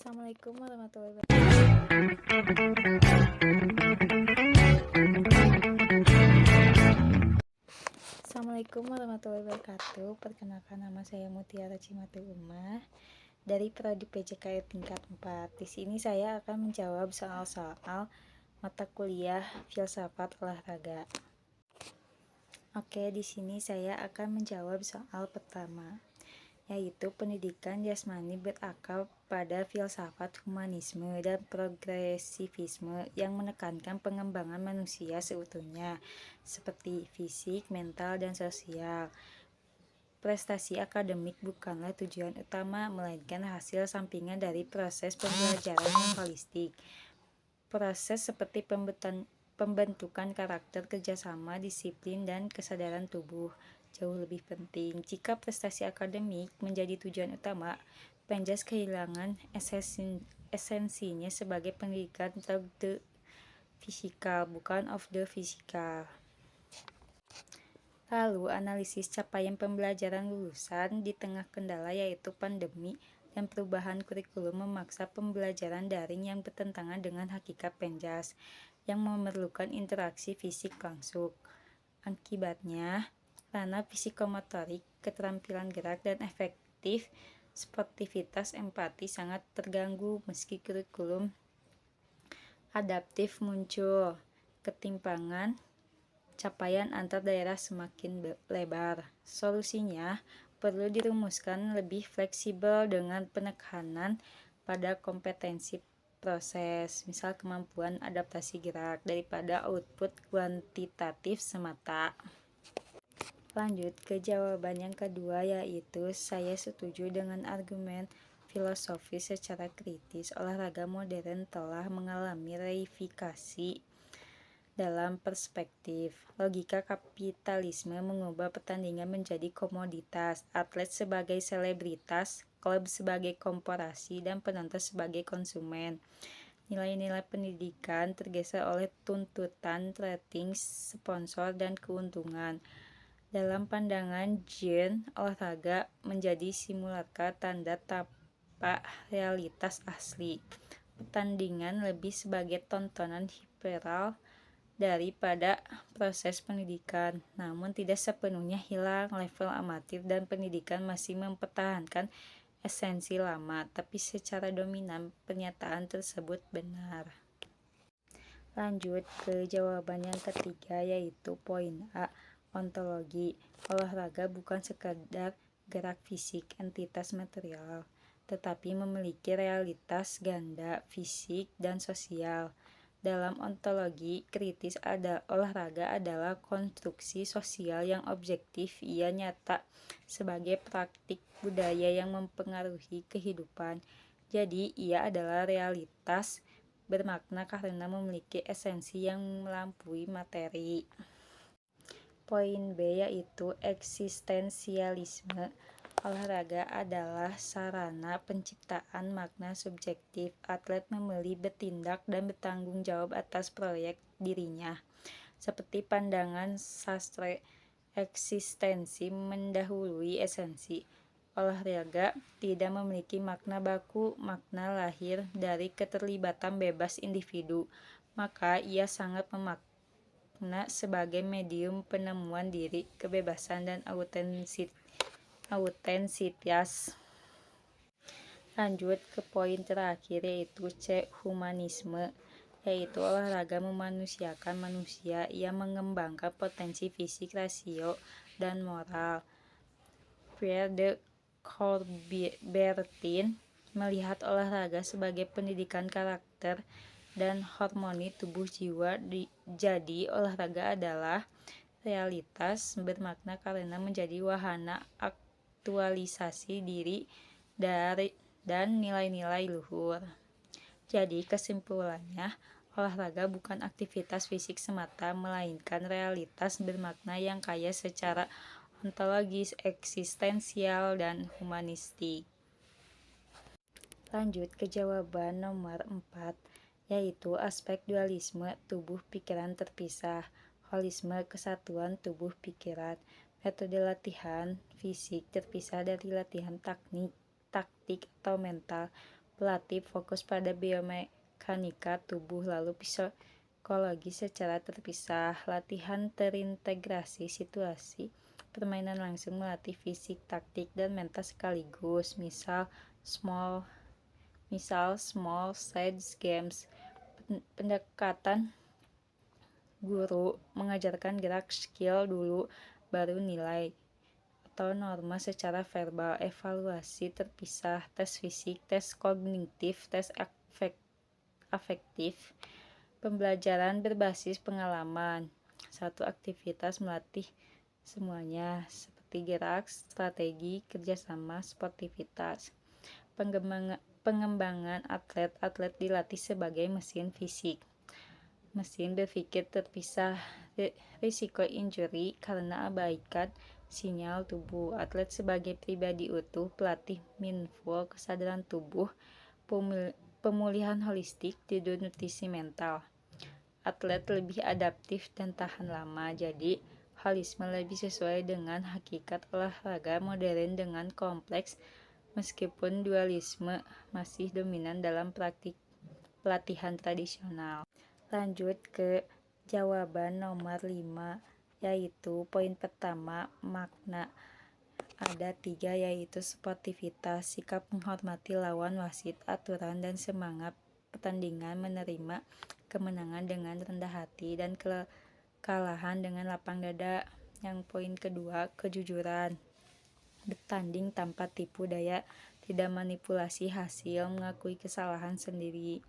Assalamualaikum warahmatullahi wabarakatuh. Assalamualaikum warahmatullahi wabarakatuh. Perkenalkan, nama saya Mutiara Cimatul Umah dari Prodi PJKI tingkat 4. Di sini saya akan menjawab soal-soal mata kuliah filsafat olahraga. Oke, di sini saya akan menjawab soal pertama, yaitu pendidikan jasmani berakar pada filsafat humanisme dan progresivisme yang menekankan pengembangan manusia seutuhnya, seperti fisik, mental, dan sosial. Prestasi akademik bukanlah tujuan utama, melainkan hasil sampingan dari proses pembelajaran yang holistik. Proses seperti pembentukan karakter, kerjasama, disiplin, dan kesadaran tubuh jauh lebih penting. Jika prestasi akademik menjadi tujuan utama, penjas kehilangan esensinya sebagai pendidikan of the physical, bukan of the physical. Lalu, analisis capaian pembelajaran lulusan di tengah kendala yaitu pandemi dan perubahan kurikulum memaksa pembelajaran daring yang bertentangan dengan hakikat penjas yang memerlukan interaksi fisik langsung. Akibatnya, ranah psikomotorik, keterampilan gerak, dan efektif sportivitas empati sangat terganggu meski kurikulum adaptif muncul. Ketimpangan capaian antar daerah semakin lebar. Solusinya perlu dirumuskan lebih fleksibel dengan penekanan pada kompetensi proses, misal kemampuan adaptasi gerak daripada output kuantitatif semata. Lanjut ke jawaban yang kedua, yaitu saya setuju dengan argumen filosofis secara kritis. Olahraga modern telah mengalami reifikasi dalam perspektif logika kapitalisme mengubah pertandingan menjadi komoditas, atlet sebagai selebritas, klub sebagai korporasi, dan penonton sebagai konsumen. Nilai-nilai pendidikan tergeser oleh tuntutan rating, sponsor, dan keuntungan. Dalam pandangan Jean, olahraga menjadi simulacra tanda tanpa realitas asli. Pertandingan lebih sebagai tontonan hiperal daripada proses pendidikan, namun tidak sepenuhnya hilang. Level amatir dan pendidikan masih mempertahankan esensi lama, tapi secara dominan pernyataan tersebut benar. Lanjut ke jawaban yang ketiga, yaitu poin A, ontologi. Olahraga bukan sekadar gerak fisik entitas material, tetapi memiliki realitas ganda, fisik, dan sosial. Dalam ontologi kritis, olahraga adalah konstruksi sosial yang objektif. Ia nyata sebagai praktik budaya yang mempengaruhi kehidupan. Jadi, ia adalah realitas bermakna karena memiliki esensi yang melampaui materi. Poin B, yaitu eksistensialisme. Olahraga adalah sarana penciptaan makna subjektif. Atlet memilih bertindak dan bertanggung jawab atas proyek dirinya. Seperti pandangan sastra, eksistensi mendahului esensi. Olahraga tidak memiliki makna baku, makna lahir dari keterlibatan bebas individu, maka ia sangat memakna sebagai medium penemuan diri, kebebasan, dan autentisitas. Lanjut ke poin terakhir, yaitu C, humanisme, yaitu olahraga memanusiakan manusia. Ia mengembangkan potensi fisik, rasio, dan moral. Pierre de Coubertin melihat olahraga sebagai pendidikan karakter dan harmoni tubuh jiwa. Jadi olahraga adalah realitas bermakna karena menjadi wahana aktualisasi diri dan nilai-nilai luhur. Jadi kesimpulannya, olahraga bukan aktivitas fisik semata, melainkan realitas bermakna yang kaya secara ontologis, eksistensial, dan humanistik. Lanjut ke jawaban nomor 4, yaitu aspek dualisme tubuh pikiran terpisah, holisme kesatuan tubuh pikiran. Metode latihan fisik terpisah dari latihan taktik atau mental. Pelatih fokus pada biomekanika tubuh lalu psikologi secara terpisah. Latihan terintegrasi situasi permainan langsung melatih fisik, taktik, dan mental sekaligus. Small size games. Pendekatan guru mengajarkan gerak skill dulu baru nilai atau norma secara verbal. Evaluasi terpisah, tes fisik, tes kognitif, tes afektif. Pembelajaran berbasis pengalaman. Satu aktivitas melatih semuanya seperti gerak, strategi, kerjasama, sportivitas. Pengembangan atlet dilatih sebagai mesin fisik. Mesin berpikir terpisah, risiko injury karena abaikan sinyal tubuh. Atlet sebagai pribadi utuh, pelatih mindful, kesadaran tubuh, pemulihan holistik, tidur, nutrisi mental. Atlet lebih adaptif dan tahan lama, jadi holisme lebih sesuai dengan hakikat olahraga modern dengan kompleks, meskipun dualisme masih dominan dalam praktik pelatihan tradisional. Lanjut ke jawaban nomor 5, yaitu poin pertama, makna. Ada 3, yaitu sportivitas, sikap menghormati lawan, wasit, aturan, dan semangat pertandingan, menerima kemenangan dengan rendah hati dan kekalahan dengan lapang dada. Yang poin kedua, kejujuran, bertanding tanpa tipu daya, tidak manipulasi hasil, mengakui kesalahan sendiri.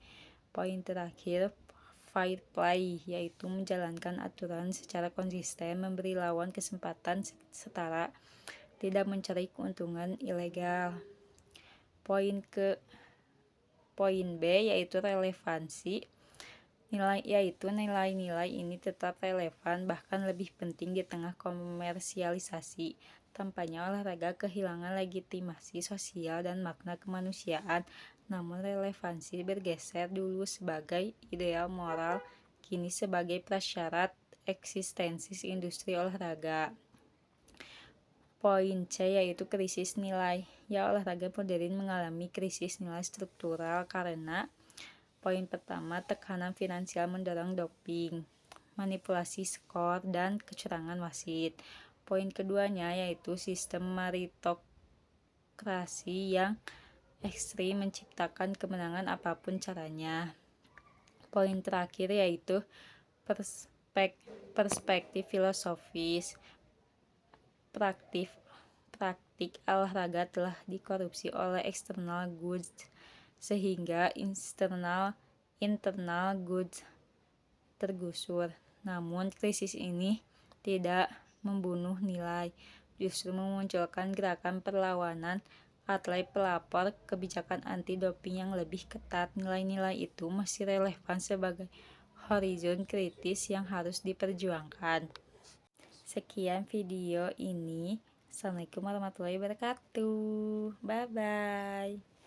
Poin terakhir, fair play, yaitu menjalankan aturan secara konsisten, memberi lawan kesempatan setara, tidak mencari keuntungan ilegal. Poin B, yaitu relevansi, nilai-nilai ini tetap relevan, bahkan lebih penting di tengah komersialisasi. Tampaknya olahraga kehilangan legitimasi sosial dan makna kemanusiaan, namun relevansi bergeser, dulu sebagai ideal moral, kini sebagai prasyarat eksistensi industri olahraga. Poin C, yaitu krisis nilai. Ya, olahraga modern mengalami krisis nilai struktural karena poin pertama, tekanan finansial mendorong doping, manipulasi skor, dan kecurangan wasit. Poin keduanya yaitu sistem meritokrasi yang ekstrim menciptakan kemenangan apapun caranya. Poin terakhir yaitu perspektif filosofis. Praktik olahraga telah dikorupsi oleh external goods sehingga internal goods tergusur. Namun krisis ini tidak membunuh nilai, justru memunculkan gerakan perlawanan atlet pelapor, kebijakan anti-doping yang lebih ketat. Nilai-nilai itu masih relevan sebagai horizon kritis yang harus diperjuangkan. Sekian video ini. Assalamualaikum warahmatullahi wabarakatuh. Bye-bye.